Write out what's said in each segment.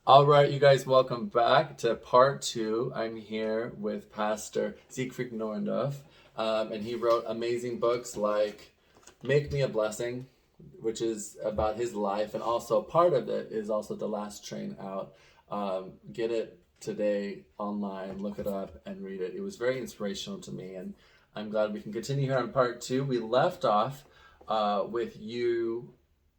All right, you guys, welcome back to part two. I'm here with Pastor Siegfried Neuendorff, and he wrote amazing books like Make Me a Blessing, which is about his life, and also part of it is also The Last Train Out. Get it today online, look it up, and read it. It was very inspirational to me, and I'm glad we can continue here on part two. We left off with you.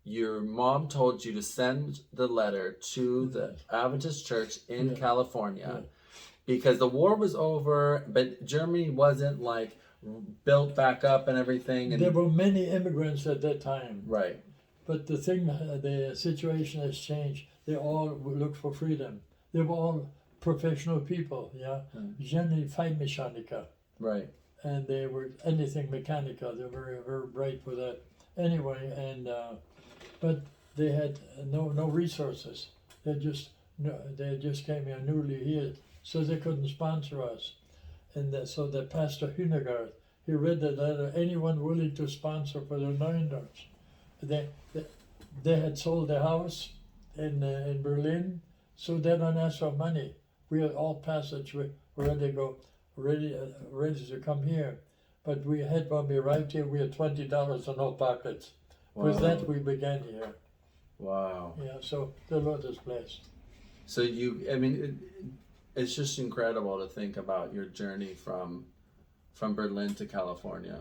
Your mom told you to send the letter to the Adventist church in California because the war was over, but Germany wasn't like built back up and everything. And There were many immigrants at that time, right, but the situation has changed. They all look for freedom. They were all professional people, generally Feinmechaniker, right, and they were anything mechanical. They were very, very bright for that. Anyway, but they had no resources. They just came here newly here, so they couldn't sponsor us. And so the pastor Hünegard, he read the letter. Anyone willing to sponsor for the Neuendorfs? They had sold the house in Berlin, so they don't ask for money. We had all passage ready to come here, but we had when we arrived here, we had $20 in our pockets. With that, we began here. Wow. Yeah, so the Lord is blessed. So it's just incredible to think about your journey from Berlin to California.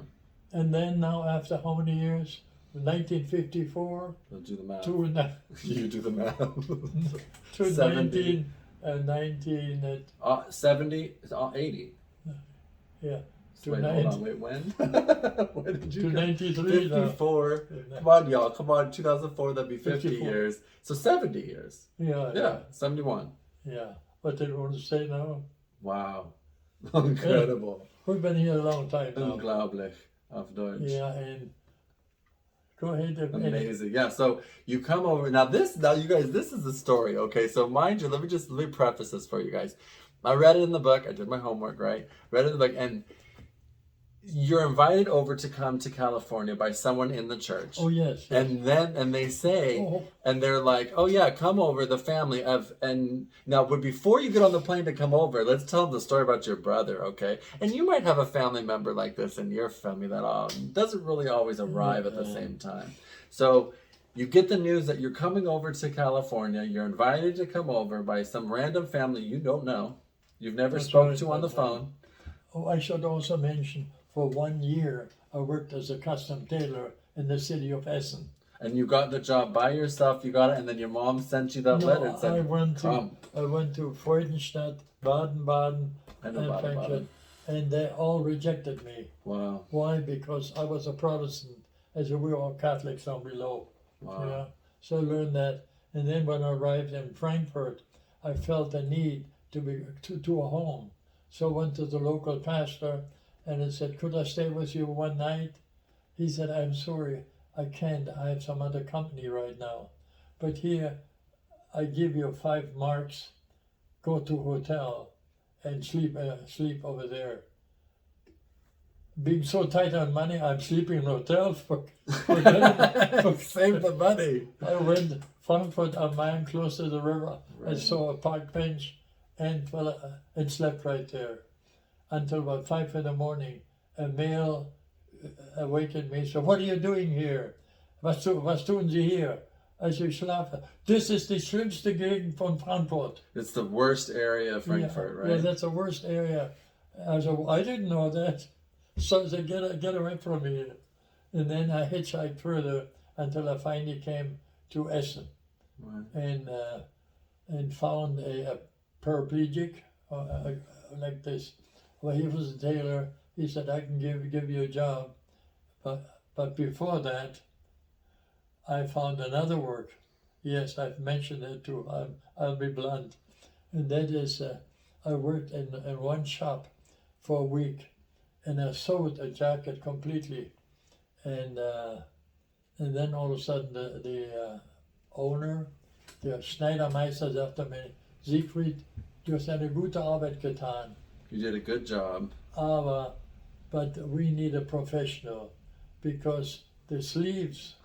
And then now, after how many years? 1954 We'll do the math. You do the math. to 70. 70, 80. Yeah. Wait, hold on. Wait, when? When did you To go? 93 now. 54. Come on, y'all. Come on. 2004, that'd be 50 54. years. So 70 years. Yeah. 71. Yeah. What did you want to say now? Wow. Incredible. We've been here a long time now. Unglaublich auf Deutsch. Yeah, and go ahead. Amazing. Yeah, so you come over. Now you guys, this is the story, okay? So mind you, let me preface this for you guys. I read it in the book. I did my homework, right? Read it in the book, and you're invited over to come to California by someone in the church. Oh, yes. And they say, and they're like, oh yeah, come over, the family and now, but before you get on the plane to come over, let's tell them the story about your brother, okay? And you might have a family member like this in your family that doesn't really always arrive at the same time. So you get the news that you're coming over to California, you're invited to come over by some random family you don't know, you've never spoken to on the phone. Oh, I should also mention, for 1 year, I worked as a custom tailor in the city of Essen. And you got the job by yourself, you got it, and then your mom sent you that letter and said, I went to Freudenstadt, Baden-Baden, and Frankfurt, and they all rejected me. Wow. Why? Because I was a Protestant, as we were all Catholics down below. Wow. Yeah. So I learned that. And then when I arrived in Frankfurt, I felt a need to a home. So I went to the local pastor, and I said, could I stay with you one night? He said, I'm sorry, I can't. I have some other company right now. But here, I give you 5 marks, go to hotel and sleep over there. Being so tight on money, I'm sleeping in hotels for save the money. I went Frankfurt am Main, close to the river. Right. I saw a park bench and slept right there. Until about 5 in the morning, a male awakened me. So, what are you doing here? Was tun Sie hier? Also ich schlafe. This is the schlimmste Gegend von Frankfurt. It's the worst area of Frankfurt, right? Yeah, that's the worst area. I didn't know that. So they get away from me. And then I hitchhiked further until I finally came to Essen. Right. And found a paraplegic like this. Well, he was a tailor. He said, I can give you a job. But before that, I found another work. Yes, I've mentioned it too. I'll be blunt. And that is, I worked in one shop for a week, and I sewed a jacket completely. And then all of a sudden, the owner, der Schneidermeister, sagte mir, Siegfried, du hast eine gute Arbeit getan. You did a good job. But we need a professional, because the sleeves.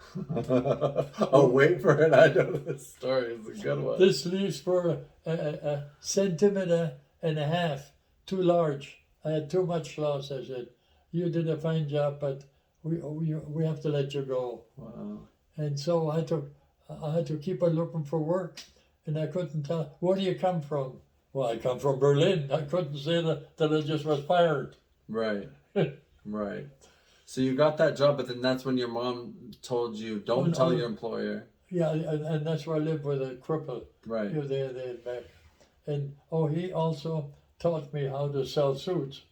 Oh, wait for it. I know this story. It's a good one. The sleeves were a centimeter and a half too large. I had too much loss. I said, "You did a fine job, but we have to let you go." Wow. And so I had to keep on looking for work, and I couldn't tell, "Where do you come from?" "Well, I come from Berlin." I couldn't say that I just was fired. Right. Right. So you got that job, but then that's when your mom told you, don't tell your employer. Yeah, and that's where I lived with a cripple. Right. You know, they back. And he also taught me how to sell suits.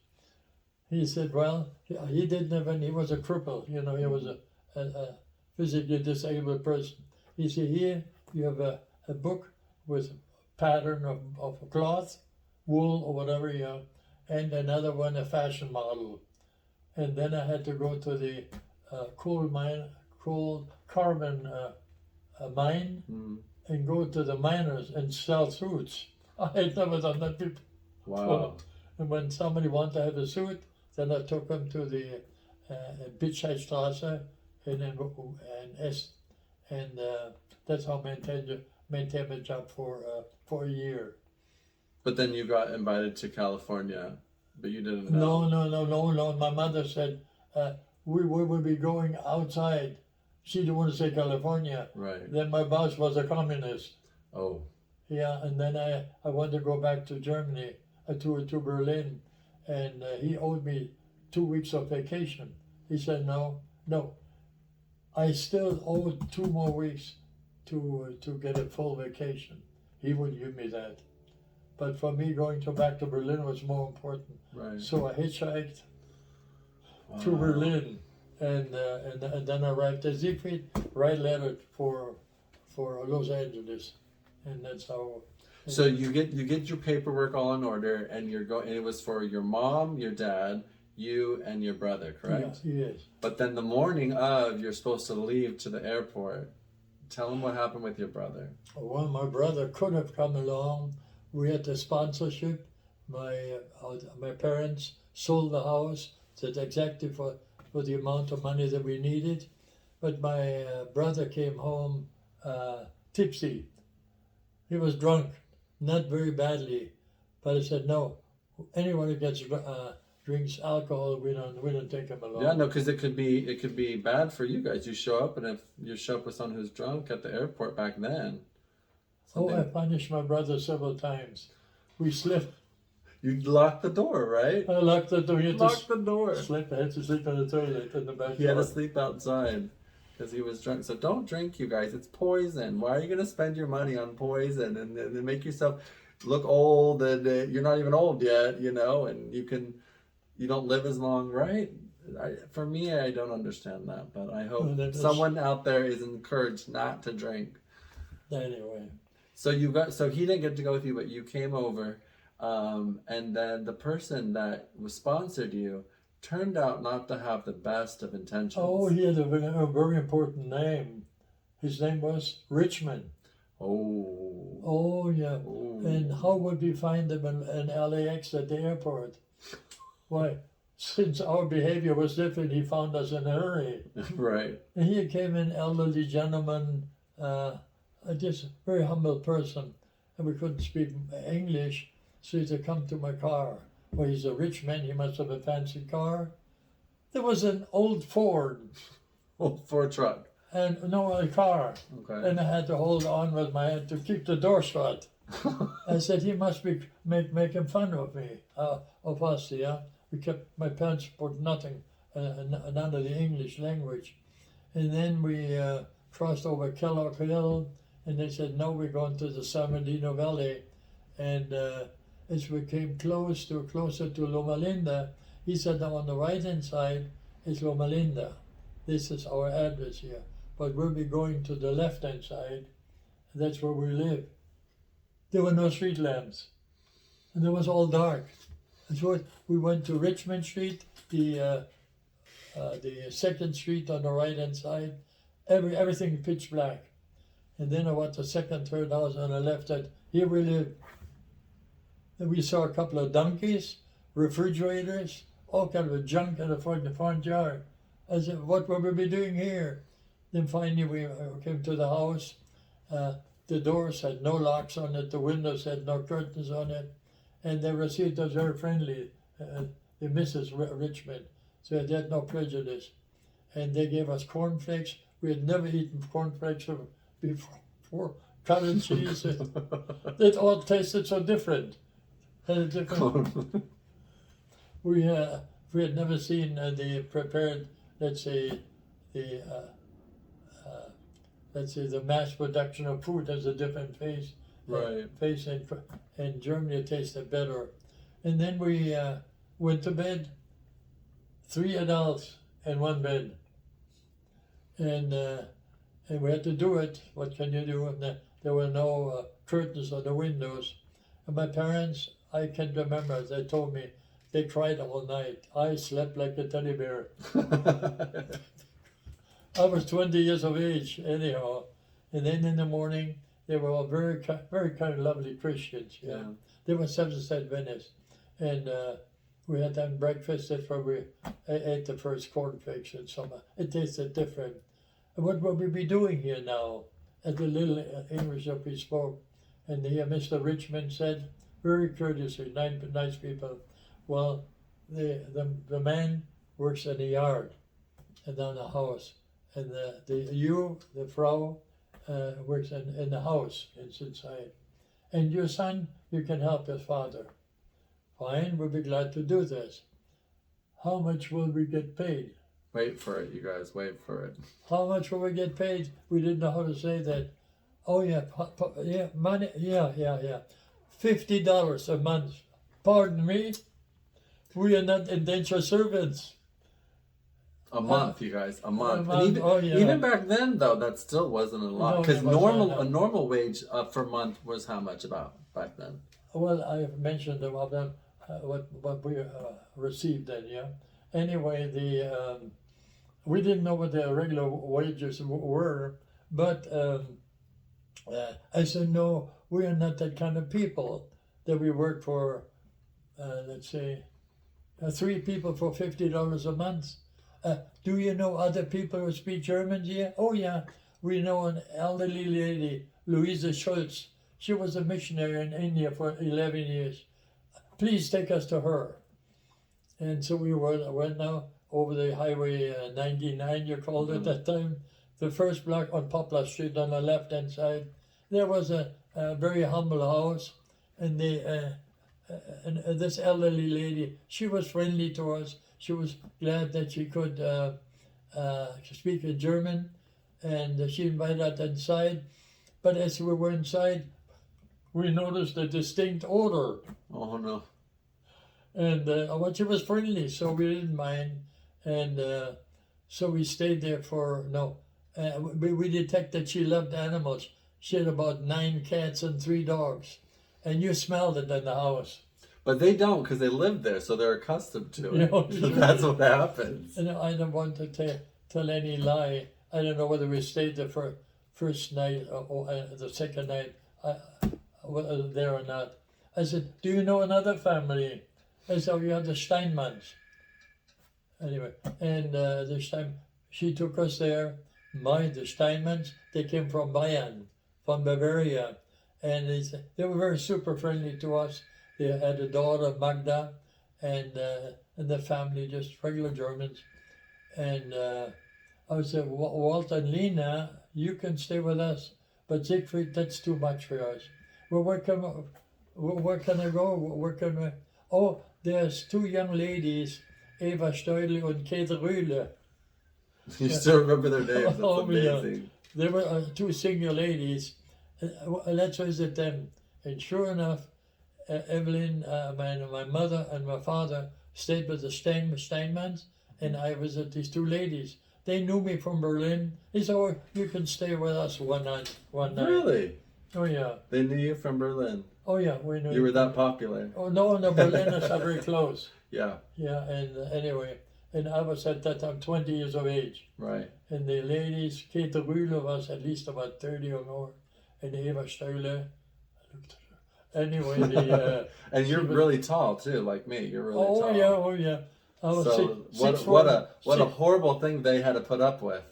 He said, well, he didn't have any, he was a cripple, you know, he was a physically disabled person. He said, here you have a book with pattern of cloth, wool or whatever, and another one, a fashion model. And then I had to go to the coal carbon mine and go to the miners and sell suits. I had never done that before. Wow. And when somebody wanted to have a suit, then I took them to the Bittscheidstraße and that's how I maintained my job for a year. But then you got invited to California, but you didn't know. No. My mother said we would be going outside. She didn't want to say California. Right. Then my boss was a communist. Oh. Yeah, and then I wanted to go back to Germany, to Berlin, and he owed me 2 weeks of vacation. He said, no. I still owed 2 more weeks to get a full vacation. He wouldn't give me that. But for me, going back to Berlin was more important. Right. So I hitchhiked to Berlin, and then I arrived at Siegfried, write letter for Los Angeles, and that's how. So you get your paperwork all in order, and you're going. And it was for your mom, your dad, you, and your brother, correct? Yes. But then the morning of, you're supposed to leave to the airport. Tell them what happened with your brother. Well, my brother could have come along. We had the sponsorship. My parents sold the house. That's exactly for the amount of money that we needed. But my brother came home tipsy. He was drunk, not very badly. But I said, no, anyone who gets drinks alcohol, we don't take him along. Yeah, no, because it could be bad for you guys. You show up, and if you show up with someone who's drunk at the airport back then. I punished my brother several times. We slipped. You locked the door, right? I locked the door. Locked the door. I had to sleep in the toilet in the backyard. He had to sleep outside because he was drunk. So don't drink, you guys. It's poison. Why are you going to spend your money on poison and make yourself look old? And you're not even old yet, and you don't live as long, right? For me, I don't understand that, but I hope someone out there is encouraged not to drink. Anyway. So he didn't get to go with you, but you came over, and then the person that was sponsored you turned out not to have the best of intentions. Oh, he had a very important name. His name was Richmond. Oh. Oh, yeah. Oh. And how would we find him in LAX at the airport? Why, since our behavior was different, he found us in a hurry. Right. And he came an elderly gentleman, just very humble person, and we couldn't speak English, so he said, come to my car. Well, he's a rich man, he must have a fancy car. There was an old Ford. Old Ford truck. And a car. Okay. And I had to hold on with my hand to keep the door shut. I said, he must be making fun of me, of us, yeah. My parents spoke nothing, none of the English language. And then we crossed over Kellogg Hill, and they said, no, we're going to the San Bernardino Valley. And as we came closer to Loma Linda, he said, now on the right-hand side is Loma Linda. This is our address here. But we'll be going to the left-hand side, and that's where we live. There were no street lamps, and it was all dark. And so we went to Richmond Street, the 2nd Street on the right-hand side, everything pitch black. And then I went to 2nd, 3rd house on the left side. Here we live. And we saw a couple of donkeys, refrigerators, all kind of junk in the front yard. I said, what will we be doing here? Then finally we came to the house. The doors had no locks on it. The windows had no curtains on it. And they received us very friendly, the Mrs. Richmond. So they had no prejudice. And they gave us cornflakes. We had never eaten cornflakes before. Cottage cheese. It all tasted so different. We had never seen the prepared, let's say the mass production of food has a different face. Right. Face in Germany it tasted better. And then we went to bed, 3 adults in one bed. And we had to do it. What can you do? And there were no curtains on the windows. And my parents, I can remember, they told me they cried all night. I slept like a teddy bear. I was 20 years of age, anyhow. And then in the morning, they were all very kind of lovely Christians. Yeah. They were Seventh Day Adventists. And we had them breakfast. That's where we ate the first cornflakes and so on. It tasted different. And what will we be doing here now? At the little English that we spoke. And here Mr. Richmond said, very courteously, nice people, well, the man works in the yard and down the house. And the Frau, works in the house, it's inside. And your son, you can help his father. Fine, we'll be glad to do this. How much will we get paid? Wait for it, you guys, wait for it. How much will we get paid? We didn't know how to say that. Oh yeah, money, yeah. $50 a month. Pardon me? We are not indentured servants. A month, you guys, a month. And even back then, though, that still wasn't a lot. Because a normal wage for a month was how much about back then? Well, I mentioned about them, what we received then, yeah. Anyway, we didn't know what the regular wages were, but I said, no, we are not that kind of people that we work for, let's say, 3 people for $50 a month. Do you know other people who speak German here? Oh yeah, we know an elderly lady, Louisa Schultz. She was a missionary in India for 11 years. Please take us to her. And so we went now over the highway 99, you called it that time. The first block on Poplar Street on the left-hand side. There was a very humble house, and this elderly lady, she was friendly to us. She was glad that she could speak in German, and she invited us inside. But as we were inside, we noticed a distinct odor. Oh no. And she was friendly, so we didn't mind. And so we stayed there we detected she loved animals. She had about 9 cats and 3 dogs. And you smelled it in the house. But they don't, because they live there, so they're accustomed to it. Sure. That's what happens. And I don't want to tell any lie. I don't know whether we stayed there for first night or the second night there or not. I said, do you know another family? I said, you have the Steinmanns. Anyway, and this time she took us there. The Steinmanns, they came from Bayern, from Bavaria. And they were very super friendly to us. They had a daughter, Magda, and the family, just regular Germans. And I said, Walt and Lena, you can stay with us. But Siegfried, that's too much for us. Well, where can I go? Where can we? Oh, there's 2 young ladies, Eva Steudle and Kate Rühle. You still remember their names, that's amazing. They were 2 senior ladies. Let's visit them. And sure enough, Evelyn, my mother and my father stayed with the Steinmanns, and I visited these 2 ladies. They knew me from Berlin. They said, oh, you can stay with us one night. Really? Oh, yeah. They knew you from Berlin? Oh, yeah, we knew you. were that popular? Oh, no, Berlin is not very close. Yeah. Yeah, and anyway, and I was at that time 20 years of age. Right. And the ladies, Kate Rühle was at least about 30 or more, and Eva Steule, I looked at her. Anyway, and you're really tall too, like me. You're really tall. Oh yeah. I was So six what foot, a horrible thing they had to put up with.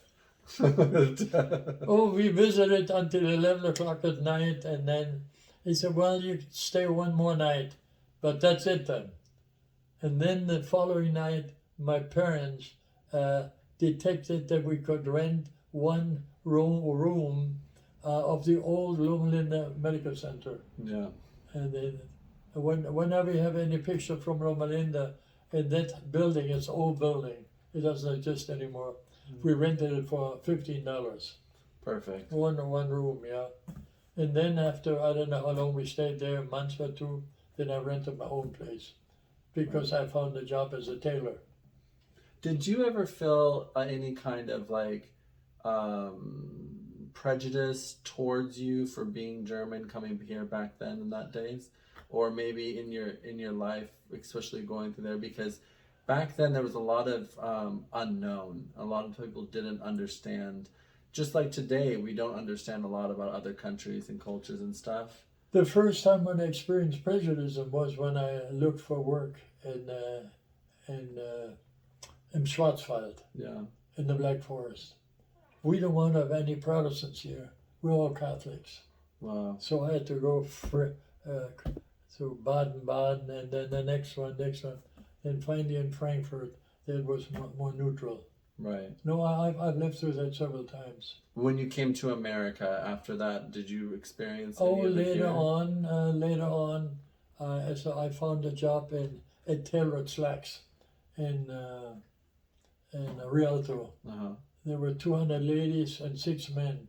Oh, we visited until 11 o'clock at night, and then he said, well, you can stay one more night, but that's it then. And then the following night, my parents detected that we could rent one room of the old Loma Linda Medical Center. Yeah. And then, whenever you have any picture from Loma Linda, in that building, it's an old building. It doesn't exist anymore. We rented it for $15. Perfect. One room, yeah. And then after, I don't know how long we stayed there, a month or two, then I rented my own place because I found a job as a tailor. Did you ever feel any kind of like prejudice towards you for being German coming here back then in that days? Or maybe in your life, especially going through there, because back then there was a lot of unknown. A lot of people didn't understand. Just like today, we don't understand a lot about other countries and cultures and stuff. The first time when I experienced prejudice was when I looked for work in Schwarzwald, Yeah. in the Black Forest. We don't want to have any Protestants here. We're all Catholics. Wow. So I had to go to Baden-Baden, and then the next one. Then finally in Frankfurt, that was more neutral. Right. No, I've lived through that several times. When you came to America after that, did you experience Oh, any of it later here? on, so I found a job at Taylor Slacks in Rialto. Uh-huh. There were 200 ladies and 6 men.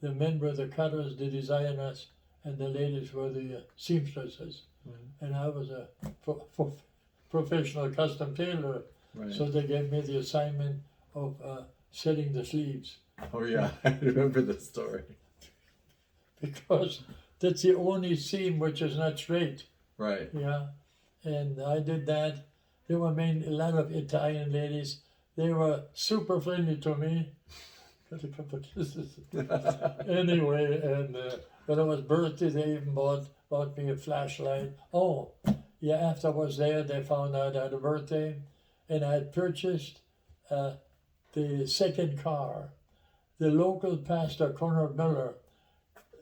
The men were the cutters, the designers, and the ladies were the seamstresses. Mm-hmm. And I was a professional custom tailor. Right. So they gave me the assignment of setting the sleeves. Oh yeah, I remember the story. Because that's the only seam which is not straight. Right. Yeah. And I did that. There were a lot of Italian ladies. They were super friendly to me. Got a couple of kisses. Anyway, and when it was birthday, they even bought me a flashlight. Oh, yeah, after I was there, they found out I had a birthday. And I had purchased the second car. The local pastor, Conrad Miller,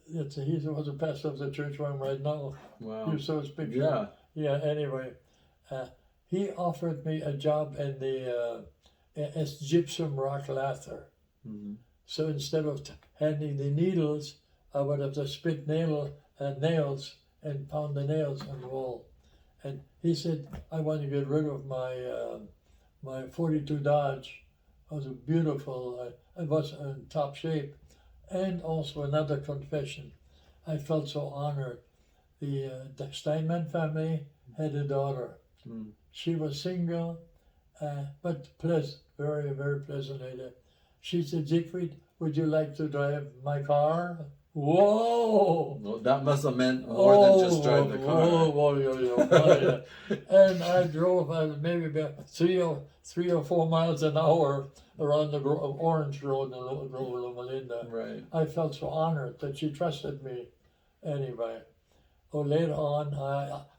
he was a pastor of the church where I'm right now. Wow. You saw his picture. Yeah. Yeah, anyway. He offered me a job in the as gypsum rock lather. Mm-hmm. So instead of handling the needles, I would have to spit nails and pound the nails on the wall. And he said, I want to get rid of my 42 Dodge. It was a beautiful, I was in top shape. And also another confession. I felt so honored. The Steinman family had a daughter. Mm. She was single, but very, very pleasant lady. She said, Siegfried, would you like to drive my car? Whoa! Well, that must have meant more than just drive the car. And I drove maybe about 3 or 4 miles an hour around the Orange Road in Loma Linda. Right. I felt so honored that she trusted me. Anyway, later on,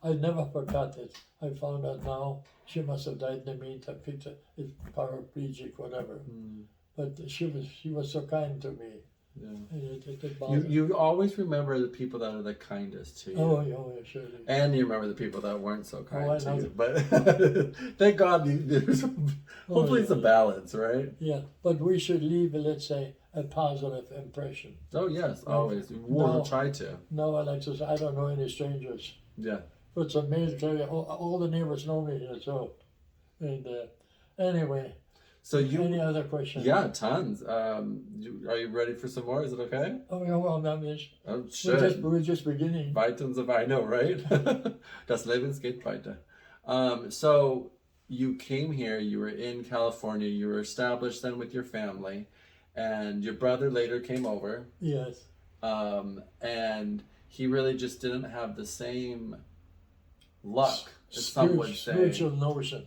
I never forgot it. I found out now she must have died in the meantime. It's paraplegic, whatever. Mm. But she was so kind to me. Yeah. You always remember the people that are the kindest to you. Oh, yeah, surely. And you remember the people that weren't so kind to know. you. But thank God hopefully it's a balance, right? Yeah, but we should leave, let's say, a positive impression. Oh yes, always. We'll try to. No, Alexis, I don't know any strangers. Yeah. But it's amazing. All the neighbors know me here, so. And anyway. So any other questions? Yeah, tons. Are you ready for some more? Is it okay? Oh yeah, well, that is. Oh, shit. We're just beginning. I know, right? Das Leben geht weiter. So you came here. You were in California. You were established then with your family, and your brother later came over. Yes. And he really just didn't have the same luck as some would say. Spiritual notion.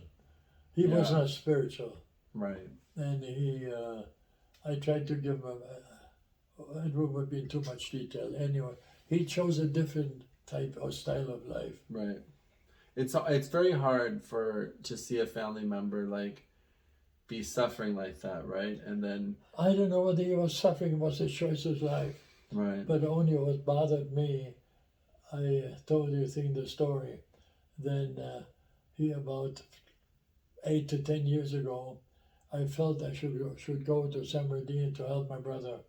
He was not spiritual. Right. And I tried to give him, it would be too much detail. Anyway, he chose a different type or style of life. Right. it's very hard to see a family member like be suffering like that, right? And then I don't know whether he was suffering, was his choice of life, right, but only what bothered me, I told you the story. Then he about 8 to 10 years ago, I felt I should go to San Bernardino to help my brother.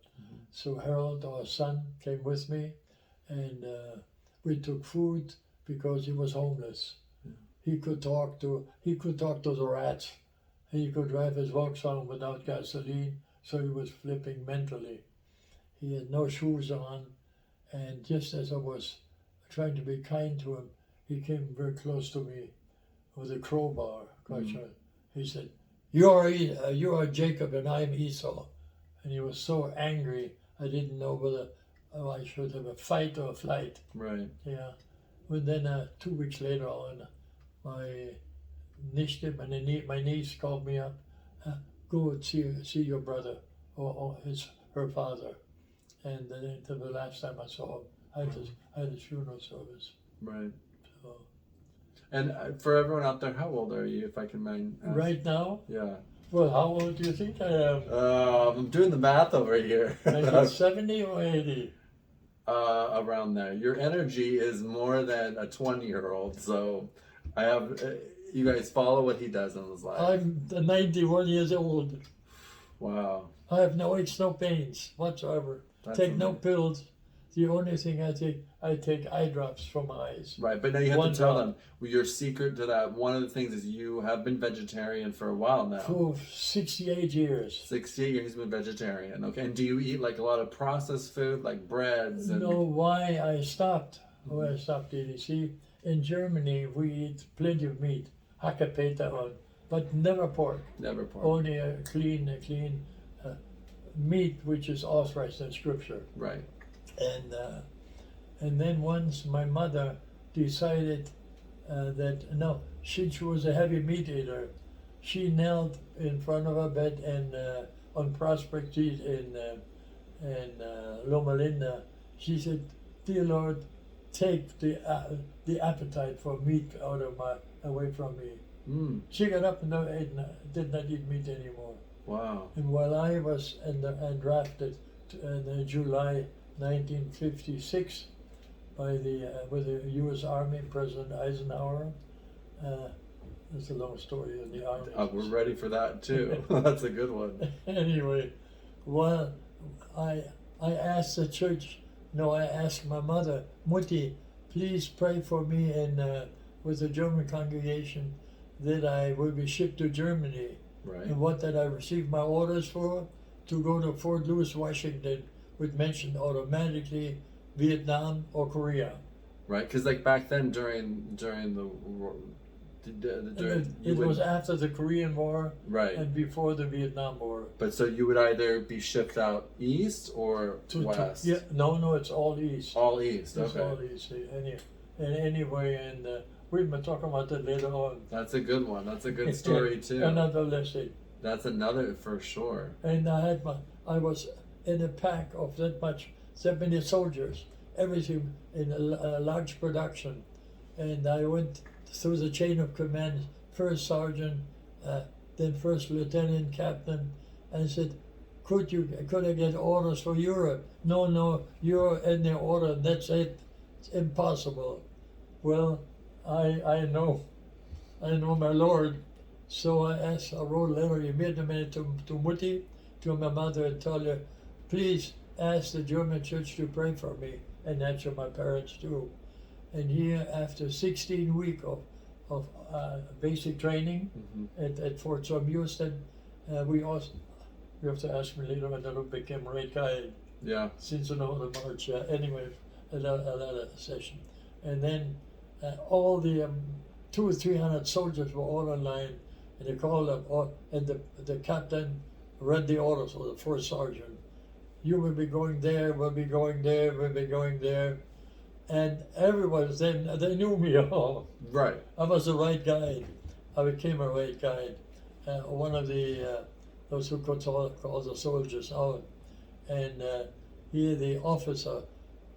So Harold, our son, came with me, and we took food because he was homeless. He could talk to the rats. He could drive his Vauxhall without gasoline, so he was flipping mentally. He had no shoes on, and just as I was trying to be kind to him, he came very close to me with a crowbar. He said, "You are Jacob, and I'm Esau," and he was so angry. I didn't know whether I should have a fight or a flight. right. Yeah. But then 2 weeks later on, my niece called me up. Go and see your brother or her father. And then the last time I saw him, I had his funeral service. Right. So, And for everyone out there, how old are you, if I can mind? right now? Yeah. Well, how old do you think I am? I'm doing the math over here. 70 or 80? Around there. Your energy is more than a 20-year-old, so I have. You guys follow what he does in his life. I'm 91 years old. Wow. I have no aches, no pains whatsoever. Take no pills. The only thing I take eye drops for my eyes. Right, but now you have to tell them your secret to that. One of the things is you have been vegetarian for a while now. For 68 years. 68 years you've been vegetarian. Okay, and do you eat like a lot of processed food, like breads? And... No, why I stopped? Why I stopped eating? See, in Germany we eat plenty of meat, Hackapeta, but never pork. Never pork. Only a clean meat which is authorized in Scripture. Right. And then once my mother decided that no, she was a heavy meat eater. She knelt in front of her bed and on Prospect Street in Loma Linda. She said, "Dear Lord, take the appetite for meat away from me." Mm. She got up and did not eat meat anymore. Wow. And while I was drafted in July 1956 with the U.S. Army, President Eisenhower. That's a long story in the Army. We're ready for that too. That's a good one. Anyway, well, I asked the church. No, I asked my mother, Mutti, please pray for me and with the German congregation that I will be shipped to Germany. Right. And what did I receive my orders for? To go to Fort Lewis, Washington, would mention automatically Vietnam or Korea. Right, because like back then during the war, it was after the Korean War, right, and before the Vietnam War. But so you would either be shipped out east or west. Yeah, no, it's all east. All east. It's okay. all east. Anyway, and we'll be talking about that later on. That's a good one. That's a good story too. Another lesson. That's another for sure. And I was in a pack of that many soldiers, everything in a large production, and I went through the chain of command, first sergeant, then first lieutenant, captain, and said, could I get orders for Europe? No, you're in the order, that's it. It's impossible. Well, I know my Lord. So I wrote a letter immediately to Mutti, to my mother, and told her, please ask the German church to pray for me, and that's what my parents do. And here, after 16 weeks of basic training at Fort Sam Houston, we have to ask me later when I became Red Guide. Yeah. Since the March. Anyway, another session, and then all the 200 or 300 soldiers were all in line, and they called up, and the captain read the orders for the first sergeant. You will be going there, we'll be going there, we'll be going there. And everyone, they knew me all. Right. I was the right guide. I became a right guide. One of those who could call the soldiers out. And here the officer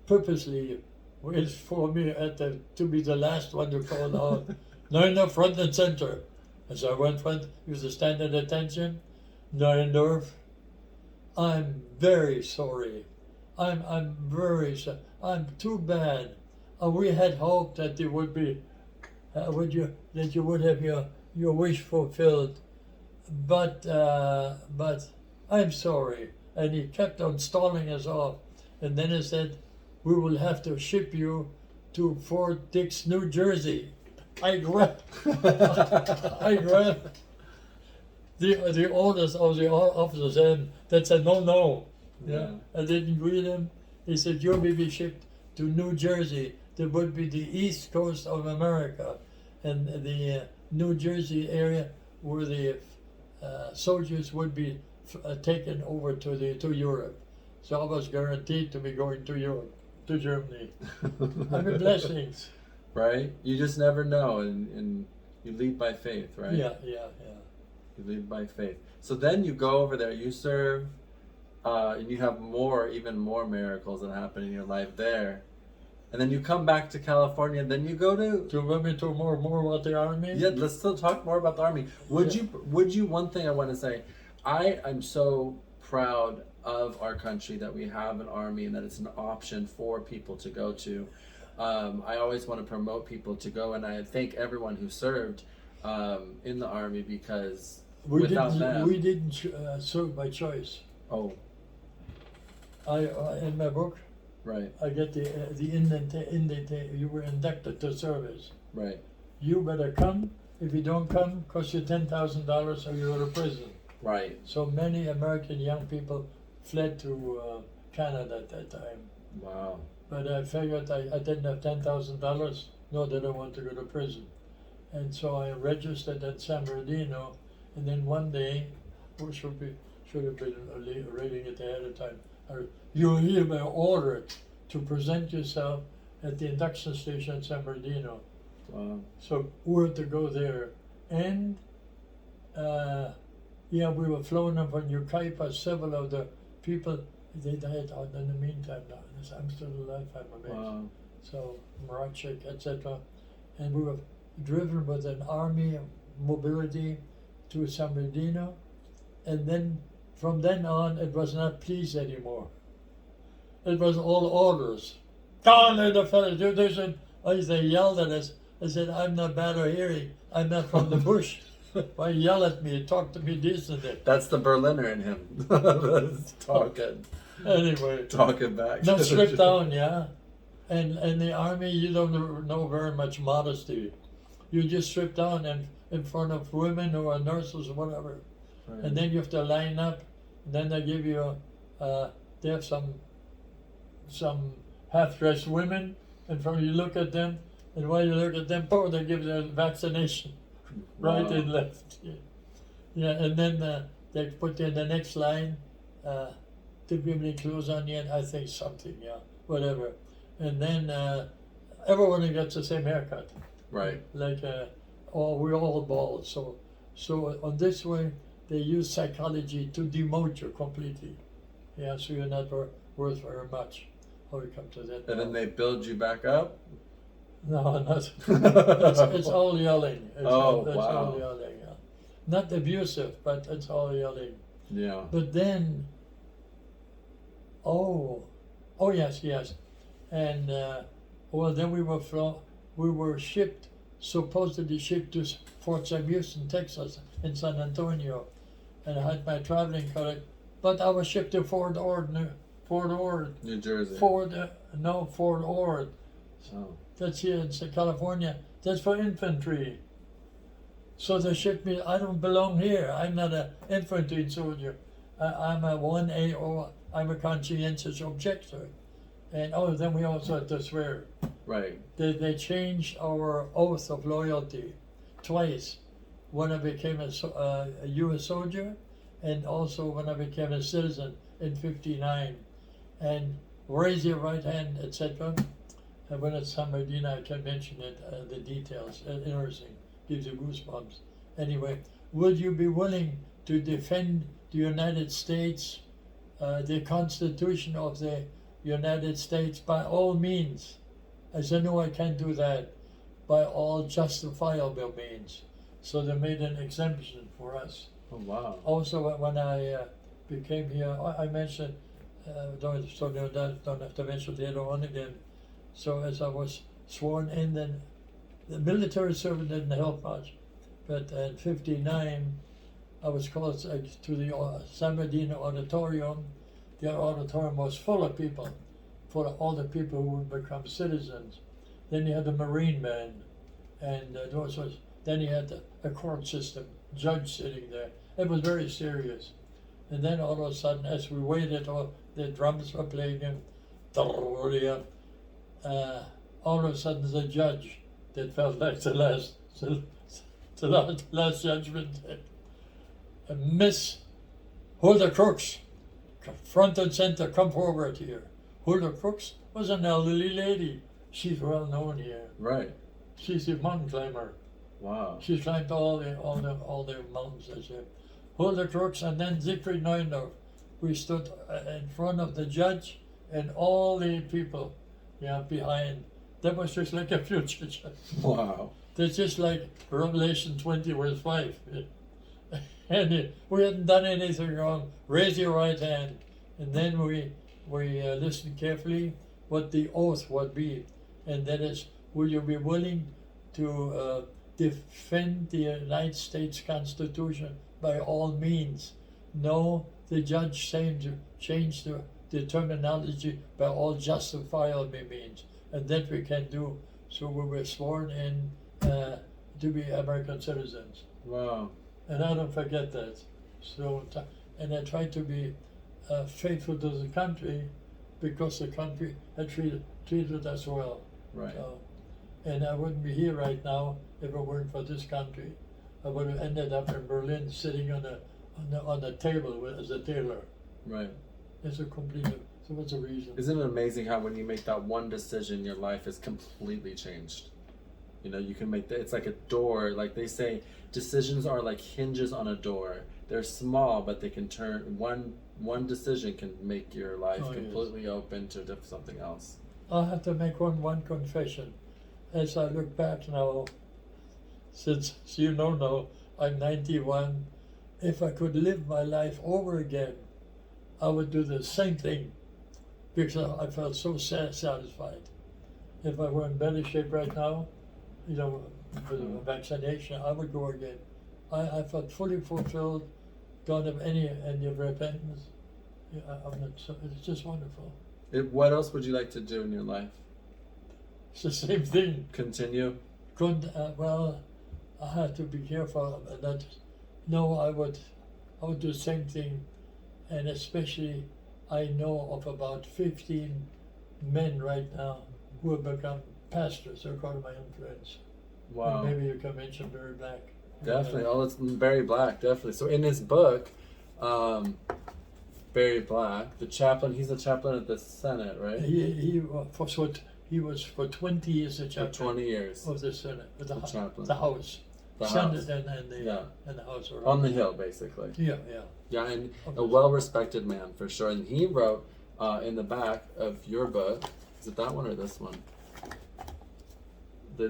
purposely waits for me to be the last one to call out. Neuendorff front and center. As I went front, he was stand at attention. Neuendorff, I'm very sorry. I'm very sorry. I'm too bad. We had hoped that you would be, that you would have your wish fulfilled, but I'm sorry. And he kept on stalling us off, and then he said, "We will have to ship you to Fort Dix, New Jersey." I grabbed the oldest of the officers, and that said, "No." Yeah, I didn't greet him. He said, "You'll be shipped to New Jersey. That would be the east coast of America, and the New Jersey area where the soldiers would be taken over to Europe." So I was guaranteed to be going to Europe, to Germany. I mean, blessings. Right? You just never know, and you lead by faith, right? Yeah. You lead by faith. So then you go over there, you serve, and you have even more miracles that happen in your life there. And then you come back to California, and then you go to... Do you want me to more about the army? Yeah, let's still talk more about the army. Would you, one thing I want to say, I'm so proud of our country that we have an army and that it's an option for people to go to. I always want to promote people to go, and I thank everyone who served in the army, because we without them... We didn't serve by choice. Oh. In my book, right. I get you were inducted to service. Right. You better come. If you don't come, cost you $10,000 or you go to prison. Right. So many American young people fled to Canada at that time. Wow. But I figured I didn't have $10,000, nor did I want to go to prison. And so I registered at San Bernardino, and then one day, we should have been reading it ahead of time, you're hereby ordered to present yourself at the induction station at San Bernardino. Wow. So we were to go there. And we were flown up on Yucaipa. Several of the people, they died out in the meantime now. I'm still alive, I'm amazed. Wow. So Marachek, etc. And we were driven with an army mobility to San Bernardino, and then from then on it was not please anymore. It was all orders. Go on there, the fellas, do this, and they yelled at us. I said, "I'm not bad of hearing. I'm not from the bush." Why yell at me, talk to me decently? That's the Berliner in him. That's talking. Anyway. Talking back. No, strip down, yeah. And the army, you don't know very much modesty. You just strip down and in front of women or nurses or whatever. Right. And then you have to line up. And then they give you, they have some half-dressed women. And from you look at them, and while you look at them, they give you a vaccination. Right and left. Yeah, and then they put you in the next line. Did we have any clothes on yet? I think something, yeah, whatever. And then everyone gets the same haircut. Right. Like, we're all bald. So on this way, they use psychology to demote you completely. Yeah, so you're not worth very much. How we come to that? And then they build you back up? No, not. It's all yelling. It's all yelling. Yeah. Not abusive, but it's all yelling. Yeah. But then, yes, and then we were supposedly shipped to Fort Sam Houston, Texas, in San Antonio, and I had my traveling credit, but I was shipped to Fort Ord, New Jersey. Fort Ord. Oh. That's here in California. That's for infantry. So they shipped me. I don't belong here. I'm not an infantry soldier. I'm a 1A. I'm a conscientious objector. And then we also had to swear. Right. They changed our oath of loyalty twice. When I became a U.S. soldier, and also when I became a citizen in '59. And raise your right hand, etc. And when it's San Bernardino, I can mention it, the details. Interesting, gives you goosebumps. Anyway, would you be willing to defend the United States, the Constitution of the United States, by all means? I said, no, I can't do that by all justifiable means. So they made an exemption for us. Oh, wow. Also, when I became here, I mentioned, don't have to mention the other one again. So as I was sworn in, then the military service didn't help much. But in '59, I was called to the San Bernardino auditorium. The auditorium was full of people, full of all the people who would become citizens. Then you had the Marine men, and then you had a court system, judge sitting there. It was very serious. And then all of a sudden, as we waited, the drums were playing, and all of a sudden the judge that felt like the last judgment. Miss Hulda Crooks, front and center, come forward here. Hulda Crooks was an elderly lady. She's well known here. Right. She's a mountain climber. Wow. She climbed all the mountains. I said, Hulda Crooks, and then Siegfried Neuendorff. We stood in front of the judge and all the people, behind. That was just like a future judge. Wow. That's just like Revelation 20, verse 5. And we hadn't done anything wrong. Raise your right hand. And then we listened carefully what the oath would be. And that is, will you be willing to defend the United States Constitution by all means? No, the judge changed the terminology by all justifiable means. And that we can do. So we were sworn in to be American citizens. Wow. And I don't forget that. So, and I try to be faithful to the country because the country had treated us well. Right. And I wouldn't be here right now if it weren't for this country. I would have ended up in Berlin sitting on a table as a tailor. Right. It's a complete. So what's the reason? Isn't it amazing how when you make that one decision, your life is completely changed? You know, you can make that. It's like a door. Like they say, decisions are like hinges on a door. They're small, but they can turn. One decision can make your life completely open to something else. I'll have to make one confession. As I look back now, since you know now, I'm 91. If I could live my life over again, I would do the same thing because I felt so satisfied. If I were in better shape right now, with a vaccination, I would go again. I felt fully fulfilled, don't have any repentance. It's just wonderful. What else would you like to do in your life? It's the same thing. Continue? Well, I have to be careful about that. No, I would do the same thing, and especially I know of about 15 men right now who have become pastors according to my own friends. Wow. And maybe you can mention Barry Black. Definitely. Oh, it's Barry Black, definitely. So in his book, Barry Black, the chaplain, he's the chaplain at the Senate, right? He was for 20 years the chaplain. For 20 years. Of the Senate. The chaplain. The House. The Senate House. And the House. On the Hill, basically. Yeah. Yeah, and a well-respected man, for sure. And he wrote in the back of your book, is it that one or this one?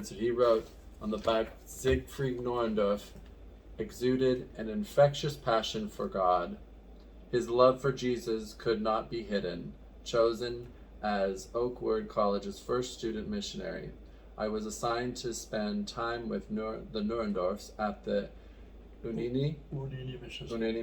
He wrote on the back, Siegfried Neuendorff exuded an infectious passion for God. His love for Jesus could not be hidden. Chosen as Oakwood College's first student missionary, I was assigned to spend time with the Neuendorffs at the Unini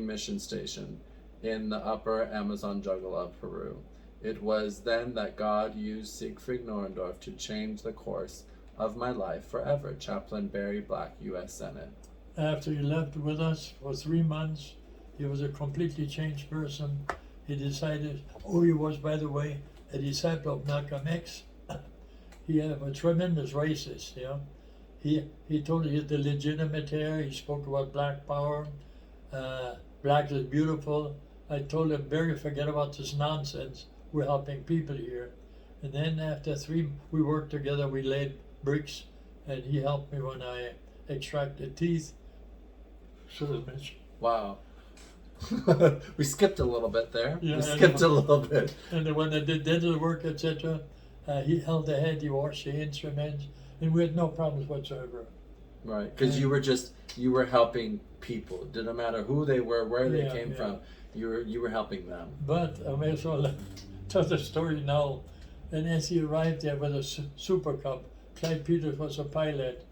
Mission Station in the upper Amazon jungle of Peru. It was then that God used Siegfried Neuendorff to change the course of my life forever. Chaplain Barry Black, U.S. Senate. After he left with us for 3 months, he was a completely changed person. He decided, he was, by the way, a disciple of Malcolm X. He was a tremendous racist, He told you the legitimate hair. He spoke about black power. Black is beautiful. I told him, Barry, forget about this nonsense. We're helping people here. And then after we worked together. We laid bricks, and he helped me when I extracted teeth. Should have mentioned. Wow. We skipped a little bit there. Yeah, we skipped a little bit. And then when I did dental work, etc., He held the head, he washed the instruments, and we had no problems whatsoever. Right, because you were helping people. It didn't matter who they were, where they came from. You were helping them. But I may as well tell the story now. And as he arrived there with a Super Cup, Clyde Peters was a pilot,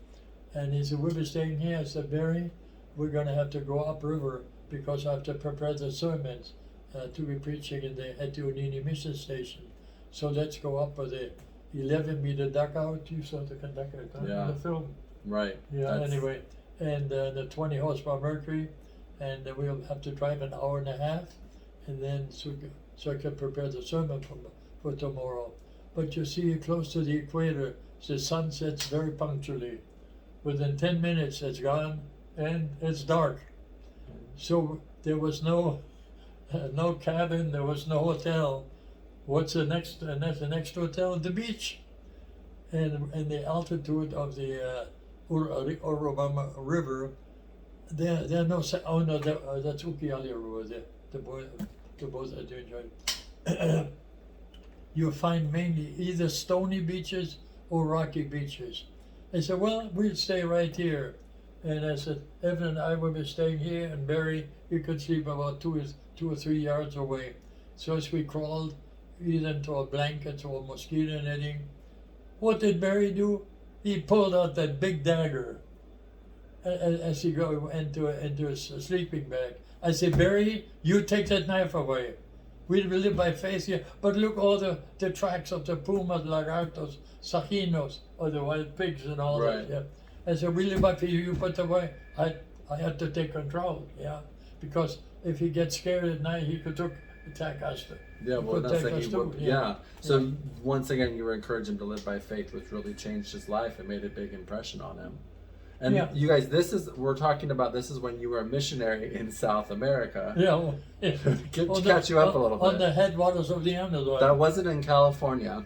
and he said, "We'll be staying here." I said, "Barry, we're going to have to go upriver because I have to prepare the sermons to be preaching at the Unini Mission Station. So let's go up with the 11-meter dugout." You saw the conductor in the film. Right. Yeah, anyway. And the 20 horsepower Mercury, and we'll have to drive an hour and a half, and then so I can prepare the sermon for tomorrow. But you see, close to the equator, the sun sets very punctually. Within 10 minutes, it's gone, and it's dark. So there was no cabin, there was no hotel. What's the next hotel? The beach. And the altitude of the Urubamba River, there are no. Oh no, that's Ukiali River. The boys are doing right. You find mainly either stony beaches or rocky beaches. I said, "Well, we'll stay right here." And I said, "Evan and I will be staying here, and Barry, you could sleep about 2 or 3 yards away." So as we crawled either into a blanket or a mosquito netting, what did Barry do? He pulled out that big dagger as he go into his sleeping bag. I said, "Barry, you take that knife away. We live by faith here, but look all the tracks of the pumas, lagartos, sajinos, or the wild pigs and all that." Yeah. I said, "We live by faith. You put away." I had to take control, because if he gets scared at night, he could attack us. Yeah, well, that's like he would. Yeah. So once again, you were encouraging him to live by faith, which really changed his life and made a big impression on him. And you guys, we're talking about this is when you were a missionary in South America. Catch you up a little bit. On the headwaters of the Amazon. That wasn't in California.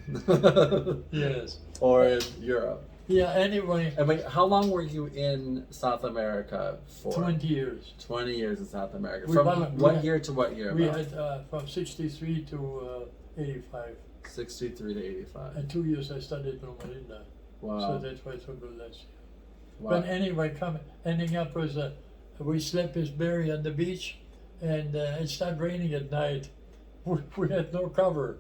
Yes. Or in Europe. Yeah, anyway. And wait, how long were you in South America for? 20 years. 20 years in South America. From what year to what year? We had from 63 to 85. 63 to 85. And 2 years I studied Loma Linda. Wow. So that's why it's so good last year. Wow. But anyway, ending up was we slept with Barry on the beach, and it started raining at night. We had no cover.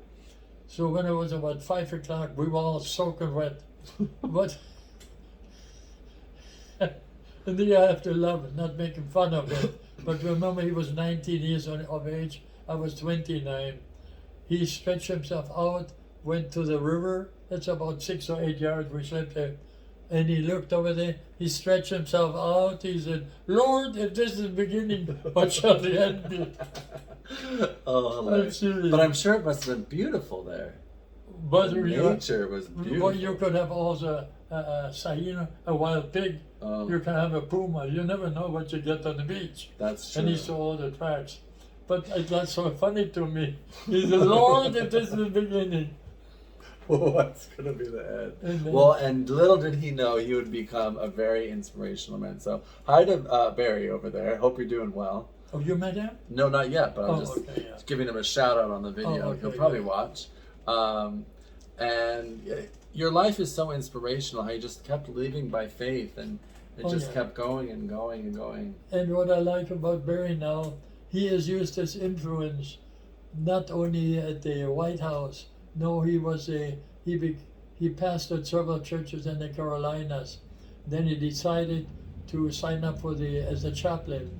So when it was about 5 o'clock, we were all soaking wet. But and you have to love it, not making fun of it. But remember, he was 19 years of age. I was 29. He stretched himself out, went to the river. That's about 6 or 8 yards. We slept there. And he looked over there, he stretched himself out, he said, "Lord, if this is the beginning, what shall the end be?" Oh, hilarious. But I'm sure it must have been beautiful there. But nature was beautiful. But you could have also a hyena, a wild pig. You can have a puma. You never know what you get on the beach. That's true. And he saw all the tracks. But that's so funny to me. He said, "Lord, if this is the beginning." What's going to be the end? Well, and little did he know he would become a very inspirational man. So, hi to Barry over there. Hope you're doing well. Oh, you met him? No, not yet, but I'm just giving him a shout out on the video. He'll probably watch. And your life is so inspirational. How you just kept living by faith, and it just kept going and going and going. And what I like about Barry now, he has used his influence not only at the White House. No, he pastored several churches in the Carolinas. Then he decided to sign up as a chaplain,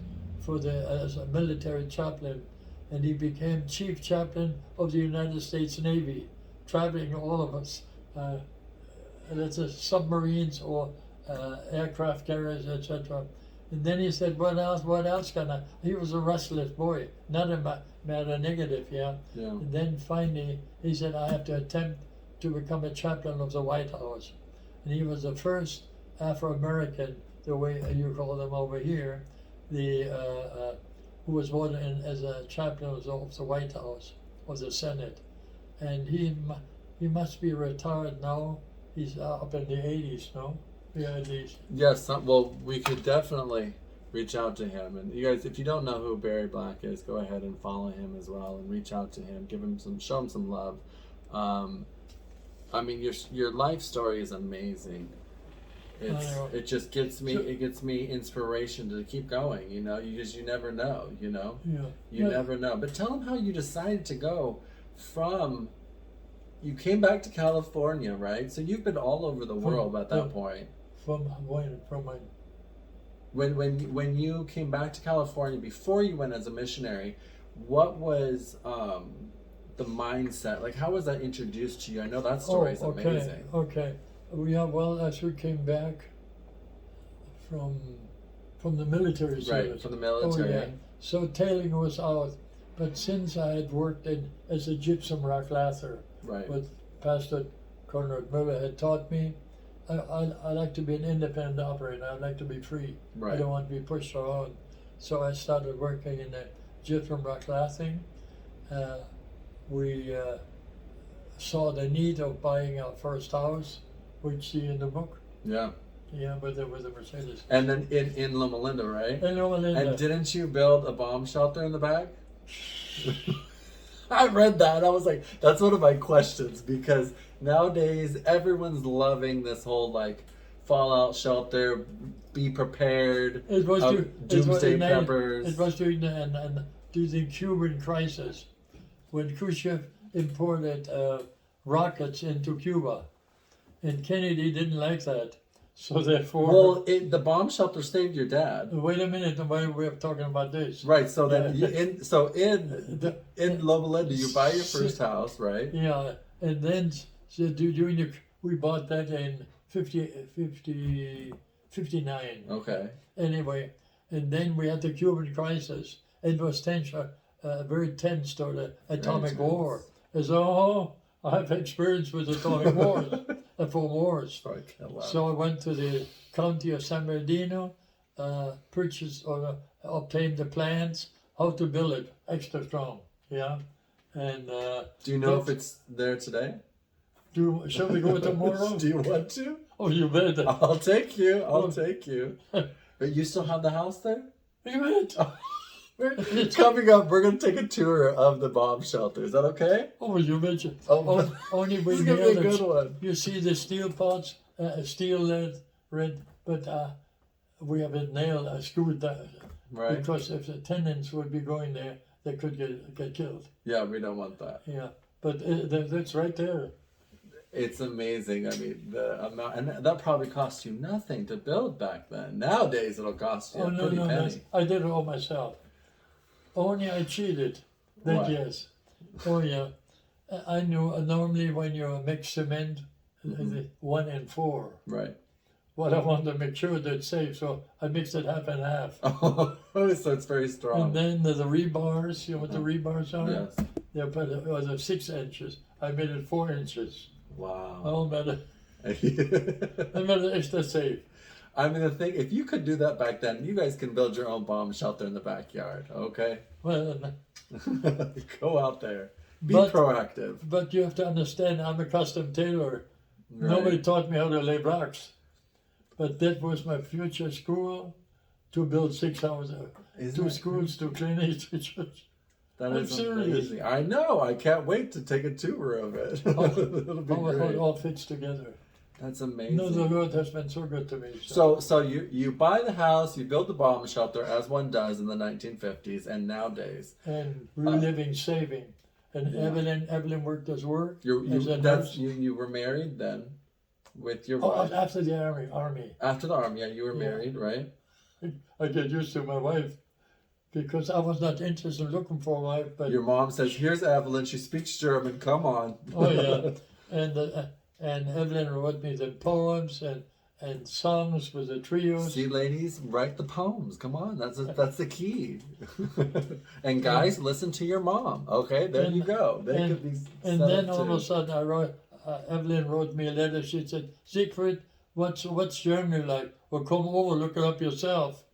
as a military chaplain, and he became chief chaplain of the United States Navy, traveling all of us. That's submarines or aircraft carriers, etc. And then he said, "What else can I?" He was a restless boy, not a negative, And then finally he said, "I have to attempt to become a chaplain of the White House." And he was the first Afro-American, the way you call them over here, who was voted in as a chaplain of the White House, of the Senate. And he must be retired now. He's up in the 80s, no? Yeah, at least. Yes, well, we could definitely reach out to him. And you guys, if you don't know who Barry Black is, go ahead and follow him as well and reach out to him. Show him some love. I mean, your life story is amazing. It just gets me. It gets me inspiration to keep going. Because you never know. Yeah. You never know. But tell them how you decided to go from. You came back to California, right? So you've been all over the world at that point. From when? When you came back to California before you went as a missionary, what was the mindset? Like, how was that introduced to you? I know that story is amazing. Okay. Yeah, well, as we came back from the military service. Right, from the military. Oh, yeah. So tailing was out. But since I had worked as a gypsum rock lather, right, with Pastor Conrad Miller had taught me, I like to be an independent operator. I like to be free. Right. I don't want to be pushed around. So I started working in the gypsum rock lathering. We saw the need of buying our first house, which you see in the book. Yeah. Yeah, but there was a Mercedes. And then in Loma Linda, right? In Loma Linda. And didn't you build a bomb shelter in the back? I read that and I was like, that's one of my questions, because nowadays everyone's loving this whole like fallout shelter, be prepared, doomsday preppers. It was during the Cuban crisis when Khrushchev imported rockets into Cuba, and Kennedy didn't like that. So therefore, well, the bomb shelter saved your dad. Wait a minute, why we're talking about this? Right. So then, in Loma Linda, you buy your first house, right? Yeah, and then we bought that in 59. Okay. Anyway, and then we had the Cuban crisis. It was tense, very tense to the atomic war. I have experience with atomic wars. For wars. So I went to the county of San Bernardino, purchased or obtained the plans how to build it extra strong. Yeah, and do you know if it's there today? Shall we go tomorrow? Do you want to? Oh, you bet. I'll take you. Take you. But you still have the house there? You bet. Coming up, we're going to take a tour of the bomb shelter. Is that okay? Oh, you mentioned. Only we this is going to be a good one. You see the steel pots, steel red, but we have it nailed, screwed that. Right. Because if the tenants would be going there, they could get killed. Yeah, we don't want that. Yeah, but that's right there. It's amazing. I mean, the amount, and that probably cost you nothing to build back then. Nowadays, it'll cost you a pretty penny. I did it all myself. Only I cheated. That yes. Oh yeah. I knew normally when you mix cement, 1 and 4. Right. What I wanted to make sure that it's safe, so I mixed it half and half. Oh, so it's very strong. And then the rebars, you know what the rebars are? Yes. It was 6 inches. I made it 4 inches. Wow. Oh, man. I made it extra safe. I mean, the thing, if you could do that back then, you guys can build your own bomb shelter in the backyard, okay? Well, go out there. Be proactive. But you have to understand, I'm a custom tailor. Right. Nobody taught me how to lay blocks. But that was my future school, to build 6 houses, 2 schools, 2 clinics. That is amazing. I know. I can't wait to take a tour of it. It'll be great. How it all fits together. That's amazing. No, the Lord has been so good to me. So you buy the house, you build the bomb shelter, as one does in the 1950s and nowadays. And reliving, saving. And yeah. Evelyn worked as work. You were married then with your wife? After the army. After the army, yeah, you were married, right? I get used to my wife. Because I was not interested in looking for a wife, but your mom says, "Here's Evelyn. She speaks German. Come on." Oh yeah, and Evelyn wrote me the poems and songs with the trios. See, ladies, write the poems. Come on, that's the key. And guys, listen to your mom. Okay, there you go. They could be. And then all of a sudden, Evelyn wrote me a letter. She said, "Siegfried, what's Germany like? Well, come over, look it up yourself."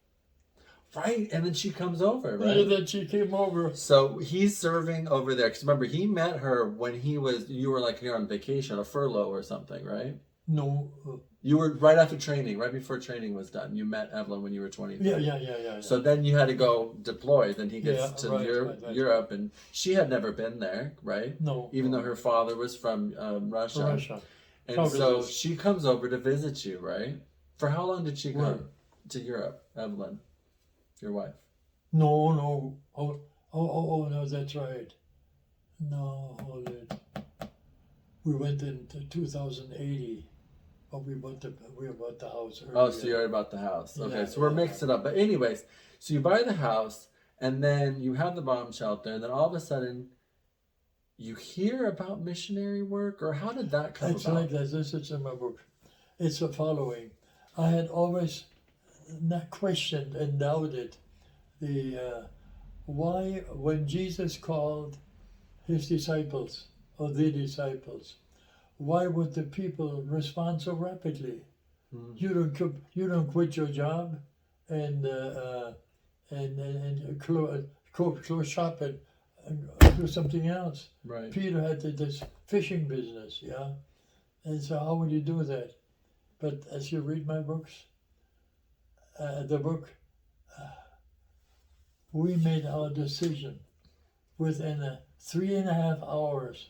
Right, and then she comes over, right? Yeah, then she came over. So he's serving over there. Because remember, he met her when you were like here on vacation, a furlough or something, right? No. You were right after training, right before training was done. You met Evelyn when you were 23. Yeah. So then you had to go deploy. Then he gets to Right. Europe, and she had never been there, right? No. Even though her father was from Russia. Russia. And so she comes over to visit you, right? For how long did she come to Europe, Evelyn, your wife? No. Oh, no, that's right. No, hold it. We went in 2080. Oh, we bought the house earlier. Oh, so you already bought the house. Okay, Yeah, so we're mixing it up. But anyways, so you buy the house, and then you have the bomb shelter, and then all of a sudden, you hear about missionary work, or how did that come It's about? like this. This is in my book. It's the following. I had always not questioned and doubted why, when Jesus called his disciples, or the disciples, why would the people respond so rapidly? You don't quit your job and close shop and do something else. Right. Peter had this fishing business, yeah, and so how would you do that? But as you read my books, we made our decision within 3.5 hours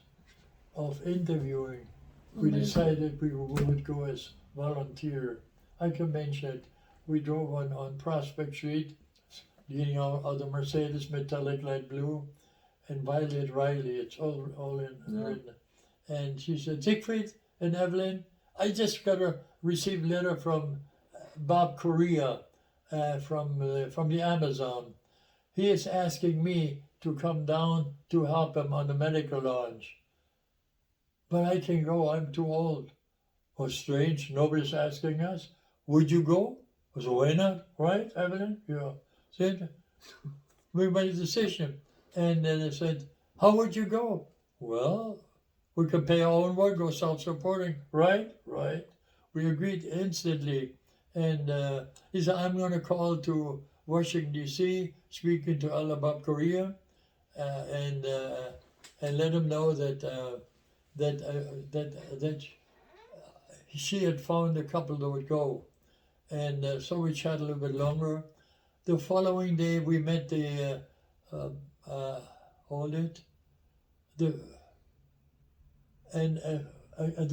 of interviewing. We decided we would go as volunteer. I can mention it. We drove on Prospect Street, leaning on the Mercedes metallic light blue, and Violet Riley. It's all in written. And she said, Siegfried and Evelyn, I just got a received letter from Bob Correa from the Amazon. He is asking me to come down to help him on the medical launch. But I can go, I'm too old. Oh, strange, nobody's asking us. Would you go? I said, why not? Right, Evelyn? Yeah. Said, we made a decision. And then they said, how would you go? Well, we could pay our own way, go self-supporting. Right. We agreed instantly. And he said, I'm going to call to Washington, D.C., speaking to Bob Correa, and let him know that she had found a couple that would go. And so we chatted a little bit longer. The following day we met the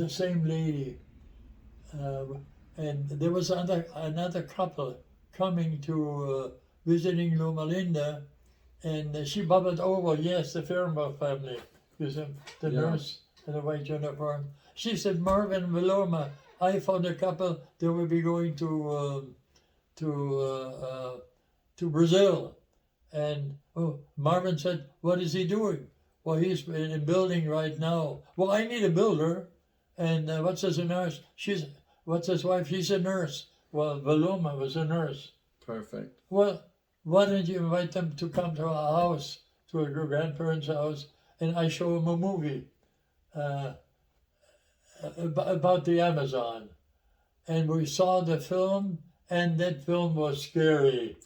same lady, and there was another couple coming to visiting Loma Linda, and she bubbled over, yes, the Fehrenbach family, because the nurse in a white uniform. She said, Marvin and Viloma, I found a couple that will be going to Brazil. And Marvin said, what is he doing? Well, he's in building right now. Well, I need a builder. And what's his nurse? What's his wife? She's a nurse. Well, Viloma was a nurse. Perfect. Well, why don't you invite them to come to our house, to our grandparents' house, and I show them a movie about the Amazon. And we saw the film, and that film was scary.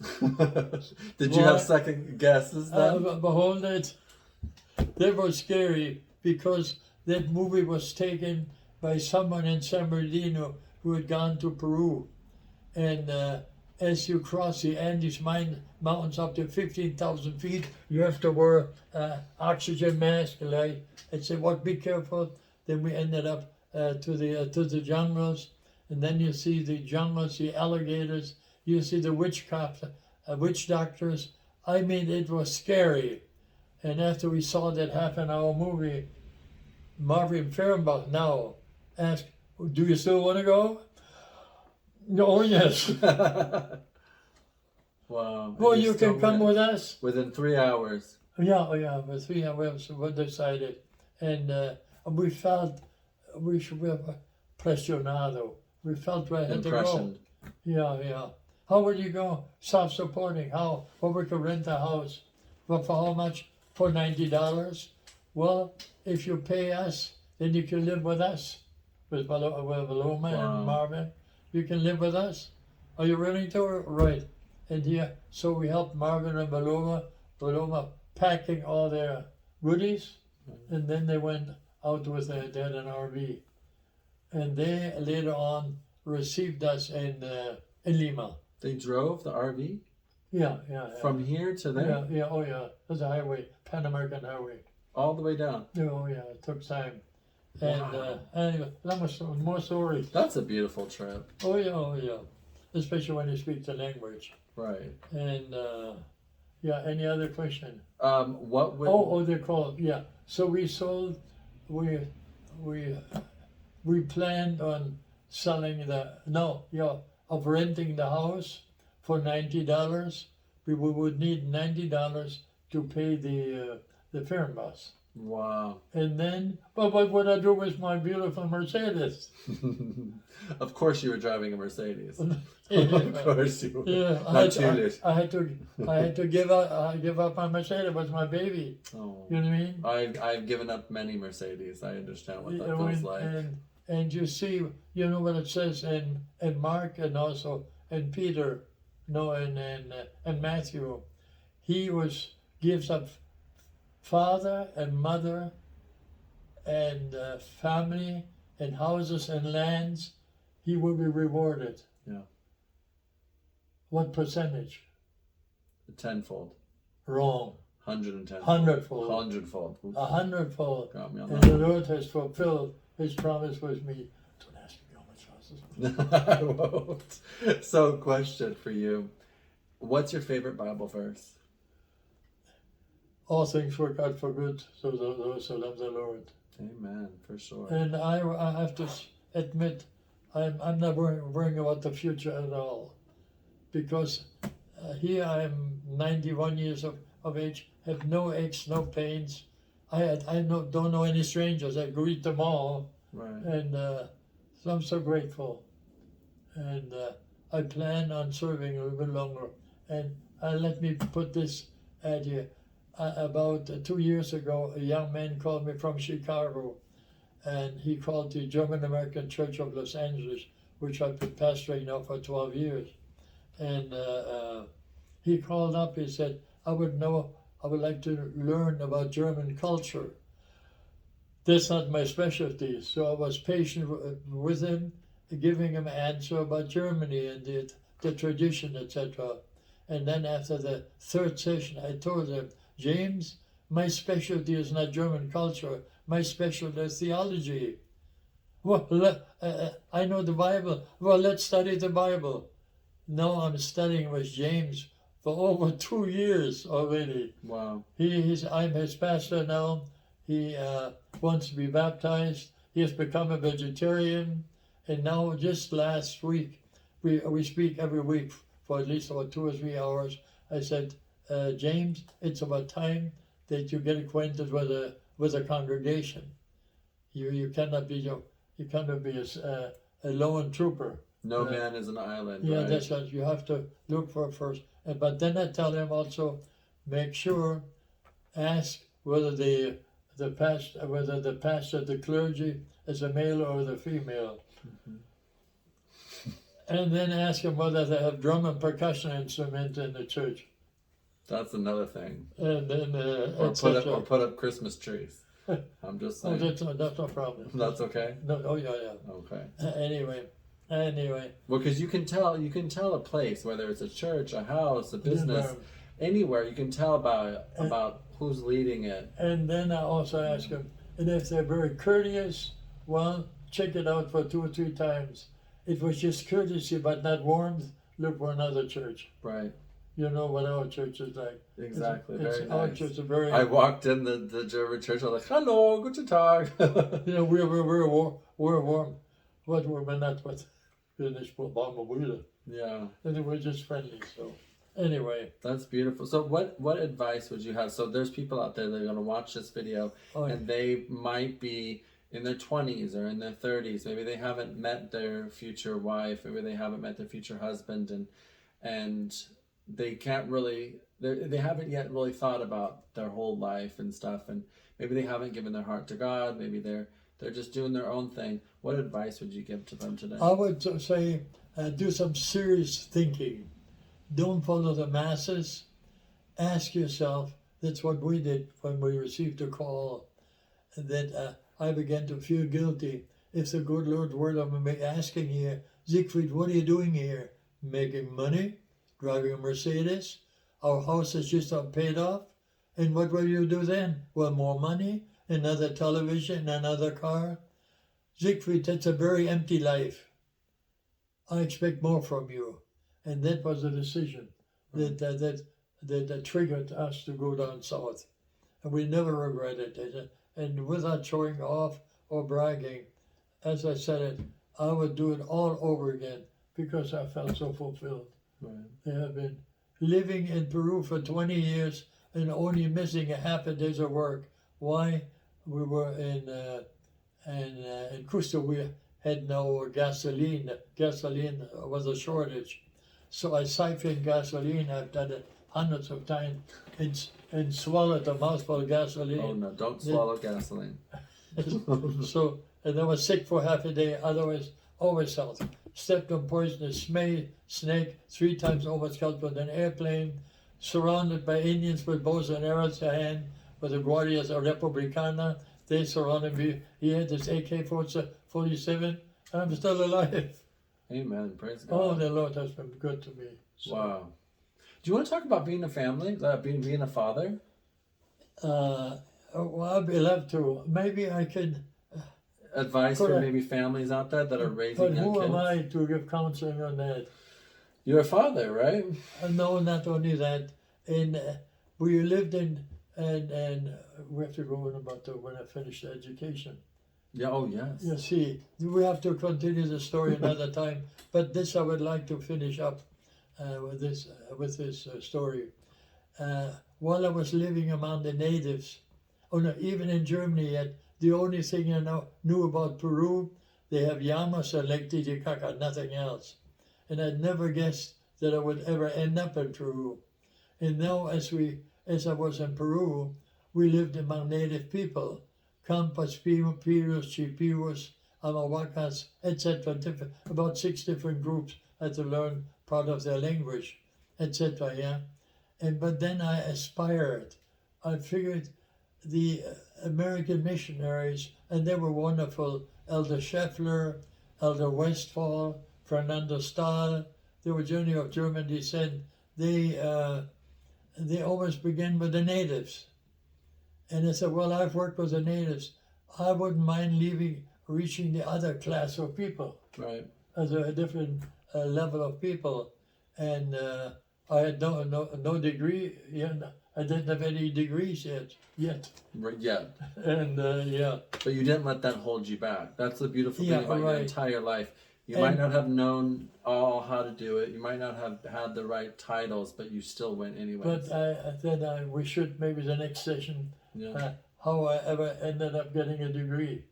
Did you have second guesses then? Behold it. That was scary because that movie was taken by someone in San Bernardino who had gone to Peru. And as you cross the Andes mountains up to 15,000 feet, you have to wear oxygen mask. I said, "What? Be careful." Then we ended up to the jungles, and then you see the jungles, the alligators. You see the witch doctors. I mean, it was scary. And after we saw that half-an-hour movie, Marvin Fehrenbach now asked, "Do you still want to go?" "Oh, yes." Wow. Well, you can come with us. Within 3 hours. Yeah, with 3 hours we decided. And we felt we should be pressionado. We felt we had to go. Yeah. How would you go? Self-supporting. How? Well, we could rent a house. Well, for how much? For $90. Well, if you pay us, then you can live with us. With Viloma and Marvin. You can live with us. Are you willing to? Right. And so we helped Marvin and Viloma packing all their goodies, and then they went out with they had an RV. And they later on received us in Lima. They drove the RV Yeah. from here to there, Yeah. Oh yeah. There's a highway, Pan American Highway. all the way down. Oh yeah. It took time. And Wow. anyway, that was more stories. That's a beautiful trip. Oh yeah. Especially when you speak the language. Right. And yeah. Any other question? What would? Oh, they're called. Yeah. So we sold. We planned on selling of renting the house for $90. We would need $90 to pay the fare bus. Wow. And then, but what would I do with my beautiful Mercedes? Of course, you were driving a Mercedes. Yeah. Of course you were. Yeah, I had to give up my Mercedes. It was my baby. Oh. You know what I mean? I've given up many Mercedes. I understand what that Yeah, feels like. And you see, you know what it says in Mark and also in Peter, no, and Matthew. He gives up father and mother and family and houses and lands. He will be rewarded. Yeah. What percentage? Tenfold. Wrong. 110. Hundredfold. 100-fold. 100-fold. Got me on And that. the Lord has fulfilled His promise with me. Don't ask me how much houses. I won't. So, question for you. What's your favorite Bible verse? All things work out for good, so those who love the Lord. Amen, for sure. And I have to admit, I'm not worrying about the future at all, because here I'm 91 years of age, have no aches, no pains. I don't know any strangers. I greet them all, Right. and so I'm so grateful. And I plan on serving a little bit longer. And let me put this ad here. About 2 years ago, a young man called me from Chicago, and he called the German American Church of Los Angeles, which I've been pastoring now for 12 years. And he called up, he said, I would like to learn about German culture. That's not my specialty, so I was patient with him, giving him an answer about Germany and the tradition, etc. And then after the third session, I told him, James, my specialty is not German culture. My specialty is theology. Well, I know the Bible. Well, let's study the Bible. No, I'm studying with James for over 2 years already. Wow. I'm his pastor now. He wants to be baptized. He has become a vegetarian. And now, just last week, we speak every week for at least about 2 or 3 hours. I said, James, it's about time that you get acquainted with a congregation. You cannot be a lone trooper. No man is an island. Yeah, right? that's what you have to look for first. But then I tell him also, make sure, ask whether the pastor, the clergy, is a male or the female. Mm-hmm. And then ask them whether they have drum and percussion instrument in the church. That's another thing. And then Or put up Christmas trees. I'm just saying. Oh, that's no problem. That's okay? No, oh yeah. Okay. Anyway. Well, because you can tell a place, whether it's a church, a house, a business, anywhere. You can tell about who's leading it. And then I also ask them, and if they're very courteous, well, check it out for 2 or 3 times. If it was just courtesy but not warmth, look for another church. Right. You know what our church is like. Exactly. It's very our nice. church is very. I walked in the German church. I was like, "Hello, guten Tag." You know, we're warm. What we're not what Finnish Brüder. Yeah. And we're just friendly. So anyway. That's beautiful. So what advice would you have? So there's people out there that are going to watch this video, and they might be in their 20s or in their 30s. Maybe they haven't met their future wife. Maybe they haven't met their future husband, and they can't really, they haven't yet really thought about their whole life and stuff, and maybe they haven't given their heart to God. Maybe they're just doing their own thing. What advice would you give to them today? I would say do some serious thinking. Don't follow the masses. Ask yourself. That's what we did when we received a call. That I began to feel guilty. If the good Lord word I'm asking here Siegfried, what are you doing here? Making money, driving a Mercedes. Our house is just paid off. And what will you do then? Well, more money, another television, another car. Siegfried, that's a very empty life. I expect more from you. And that was the decision that triggered us to go down south. And we never regretted it. And without showing off or bragging, as I said it, I would do it all over again because I felt so fulfilled. Right. I have been living in Peru for 20 years and only missing a half a day's of work. Why? We were in Cusco. We had no gasoline. Gasoline was a shortage. So I siphoned gasoline. I've done it hundreds of times and swallowed a mouthful of gasoline. Oh no, don't swallow gasoline. So, and I was sick for half a day, otherwise always healthy. Stepped on poisonous snake 3 times overscalped with an airplane, surrounded by Indians with bows and arrows in hand, with the Guardias Republicana. They surrounded me. He had this AK-47, and I'm still alive. Amen. Praise God. Oh, the Lord has been good to me. So, Wow. Do you want to talk about being a family, being a father? well, I'd love to. Maybe I could. Advice for maybe families out there that are raising But young who kids? am I to give counseling on that? You're a father, right? No, not only that. We lived in, and we have to go on about when I finished education. Yeah. Oh, yes. You see, we have to continue the story another time. But this I would like to finish up with this story. While I was living among the natives, even in Germany yet, the only thing I knew about Peru, they have llamas and Lake Titicaca, nothing else. And I'd never guessed that I would ever end up in Peru. And now as I was in Peru, we lived among native people, Campas, Piros, Chipiros, Amawacas, etc. About 6 different groups. I had to learn part of their language, etc. Yeah, but then I aspired. I figured the American missionaries, and they were wonderful. Elder Scheffler, Elder Westphal, Fernando Stahl. They were generally of German descent. They always begin with the natives. And I said, well, I've worked with the natives. I wouldn't mind reaching the other class of people. Right. As a different level of people. And I had no degree. I didn't have any degrees yet. Right, yeah. And yeah. But you didn't let that hold you back. That's the beautiful thing about your right. entire life. You might not have known all how to do it. You might not have had the right titles, but you still went anyway. But we should, maybe the next session, Yeah. how I ever ended up getting a degree.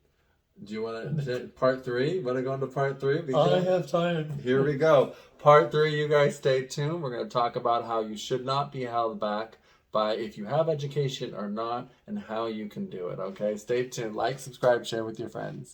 Do you want to part 3? Want to go into part 3? I have time. Here we go. Part 3, you guys stay tuned. We're going to talk about how you should not be held back by if you have education or not and how you can do it. Okay, stay tuned. Like, subscribe, share with your friends.